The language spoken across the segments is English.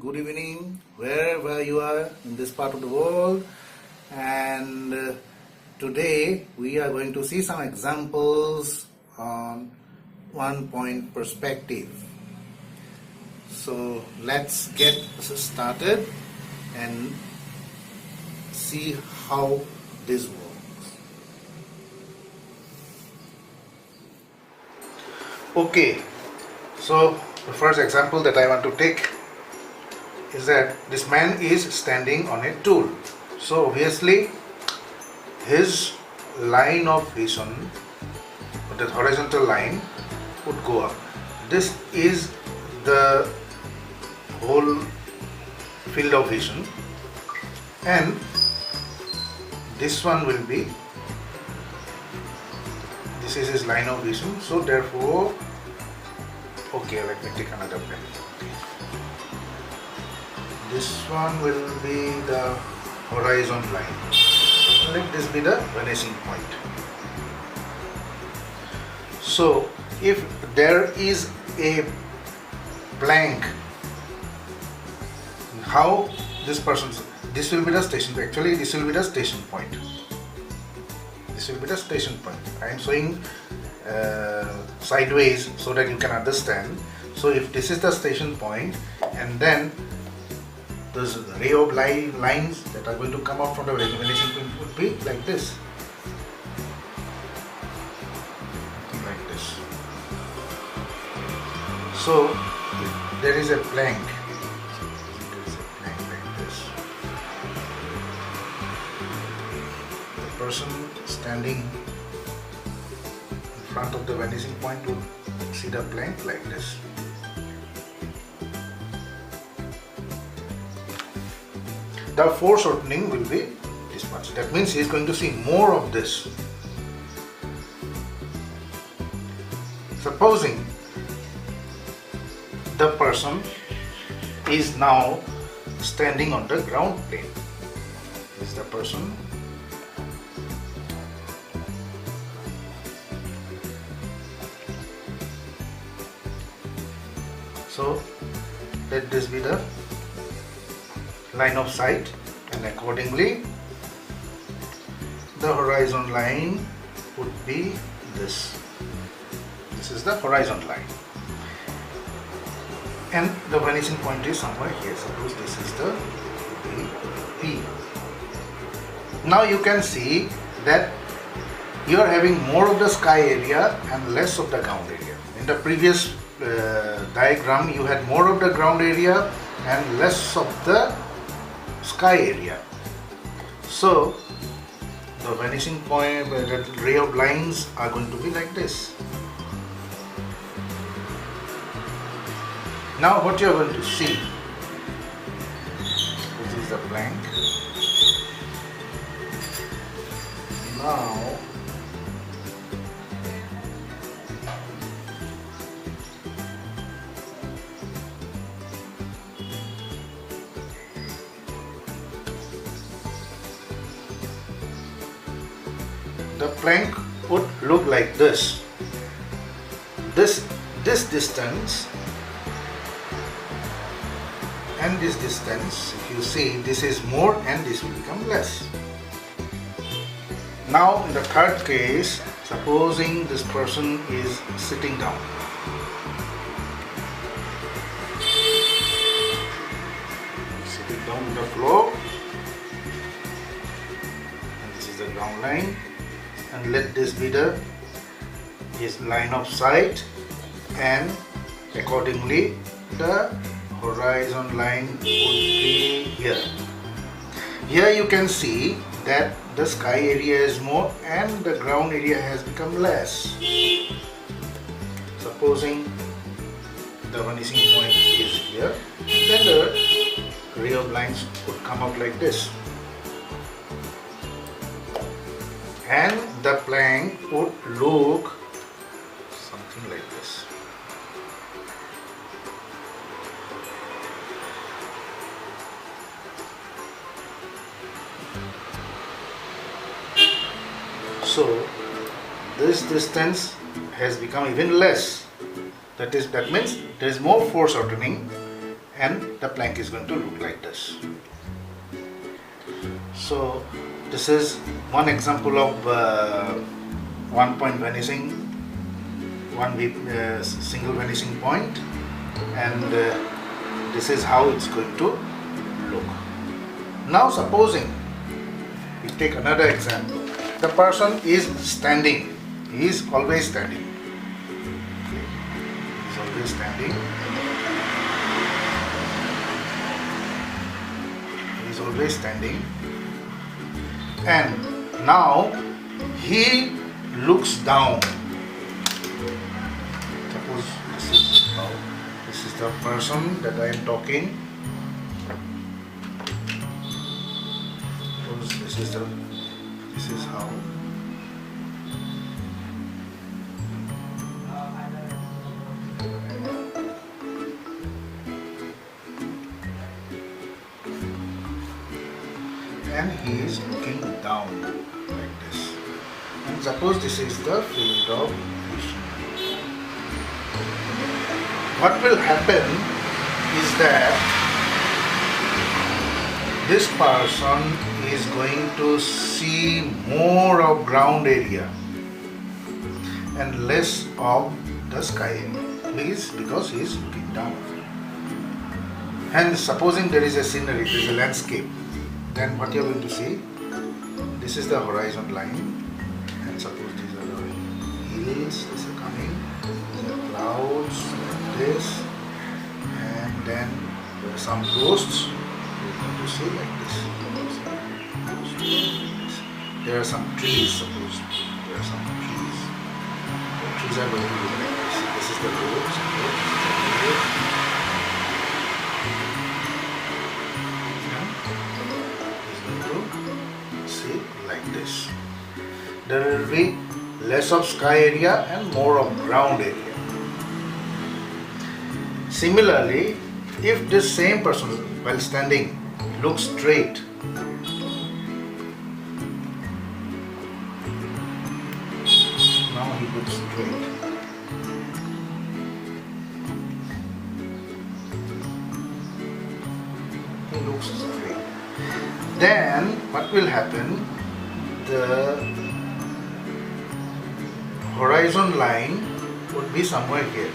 good evening, wherever you are in this part of the world. And today we are going to see some examples on one-point perspective. So let's get started and see how this works. Okay, so the first example that I want to take is that this man is standing on a tool. So obviously his line of vision, the horizontal line, would go up. This is the whole field of vision, and this one will be, this is his line of vision. So therefore, okay, let me take another pen. This one will be the horizon line. Let this be the vanishing point. So if there is a blank, how this person's, this will be the station, actually this will be the station point. This will be the station point. I am showing sideways so that you can understand. So if this is the station point, and then those ray of lines that are going to come out from the vanishing point would be like this. Something like this. So if there is a blank, like this. The person standing in front of the vanishing point would see the blank like this. The foreshortening will be this much. That means he is going to see more of this. Supposing the person is now standing on the ground plane. This is the person. So let this be the line of sight, and accordingly the horizon line would be this. This is the horizon line, and the vanishing point is somewhere here. Suppose this is the P. Now you can see that you are having more of the sky area and less of the ground area. In the previous diagram you had more of the ground area and less of the sky area. So the vanishing point, the ray of lines are going to be like this. Now what you are going to see, this is the blank. Now the plank would look like this. This distance and this distance, if you see, this is more and this will become less. Now in the third case, supposing this person is sitting down. Sitting down on the floor, and this is the ground line. And let this be his line of sight, and accordingly the horizon line would be here. Here you can see that the sky area is more and the ground area has become less. Supposing the vanishing point is here, then the ray of lines would come out like this, and the plank would look something like this. So this distance has become even less. That means there is more foreshortening, and the plank is going to look like this. So this is one example of one point vanishing, single vanishing point, and this is how it's going to look. Now supposing we take another example. The person is standing. He is always standing. Okay. He is always standing. He is always standing. And now he looks down. Suppose this is the person that I am talking. Suppose this is how. And he is looking down like this. And suppose this is the field of vision. What will happen is that this person is going to see more of ground area and less of the sky area, because he is looking down. And supposing there is a scenery, there is a landscape, then what you are going to see, this is the horizon line, and suppose these are the hills, this is coming, these are clouds like this, and then there are some ghosts, you are going to see like this. There are some trees, suppose there are some trees. The trees are going to look like this. This is the road, suppose. See like this. There will be less of sky area and more of ground area. Similarly, if this same person while standing looks straight, now he looks straight. He looks straight. Then what will happen? The horizon line would be somewhere here.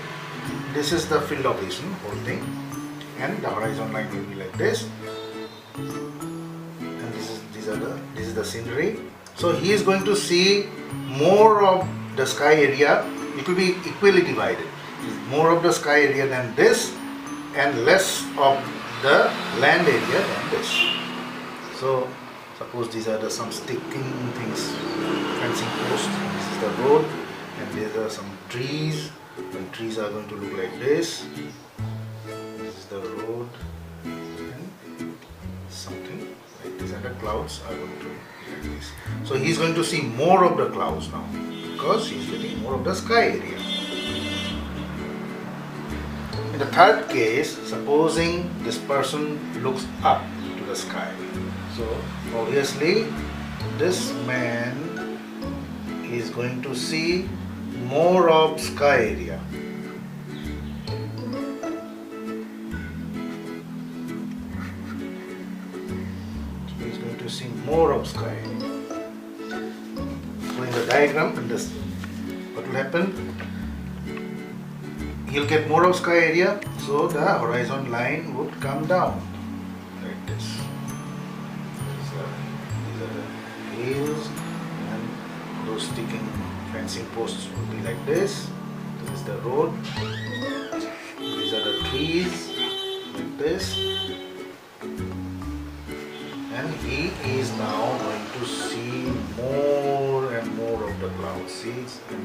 This is the field of vision, whole thing, and the horizon line will be like this. And this is the scenery. So he is going to see more of the sky area. It will be equally divided. More of the sky area than this, and less of the land area than this. So suppose these are some sticking things, fencing posts. This is the road, and there are some trees. And trees are going to look like this. This is the road, and something like this. And the clouds are going to be like this. So he is going to see more of the clouds now, because he is getting more of the sky area. In the third case, supposing this person looks up to the sky. So obviously this man is going to see more of sky area. So he's going to see more of sky area. So in the diagram, what will happen? He'll get more of sky area, so the horizon line would come down like this. These are the hills, and those sticking fencing posts would be like this. This is the road. These are the trees like this. And he is now going to see more and more of the cloud seeds and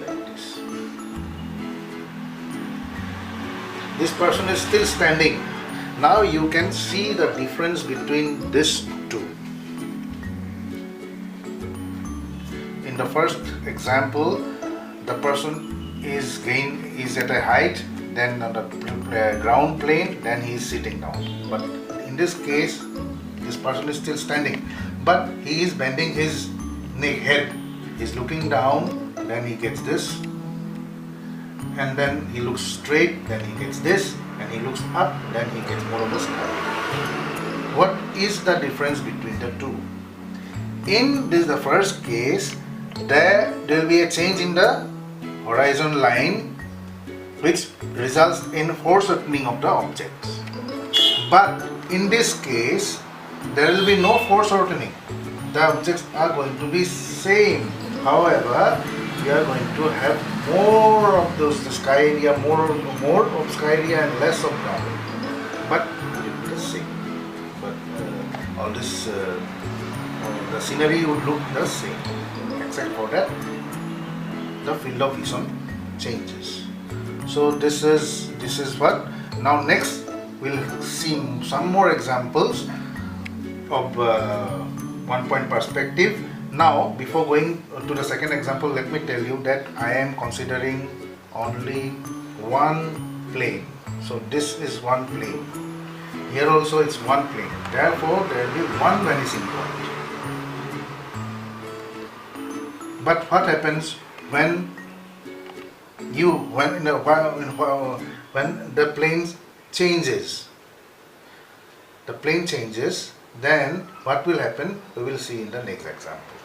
like this. This person is still standing. Now you can see the difference between these two. In the first example, the person is at a height, then on the ground plane, then he is sitting down. But in this case, this person is still standing, but he is bending his head. He is looking down, then he gets this, and then he looks straight, then he gets this, and he looks up, then he gets more of a sky. What is the difference between the two? In this, the first case, there will be a change in the horizon line which results in foreshortening of the objects. But in this case, there will be no foreshortening. The objects are going to be same. However, we are going to have more of those sky area, more of sky area and less of ground. But it will be the same. But all this, the scenery would look the same, except for that the field of vision changes. So this is what. Now next we'll see some more examples of one point perspective. Now before going to the second example, let me tell you that I am considering only one plane. So this is one plane. Here also it's one plane. Therefore there will be one vanishing point. But what happens when the plane changes? The plane changes, then what will happen? We will see in the next example.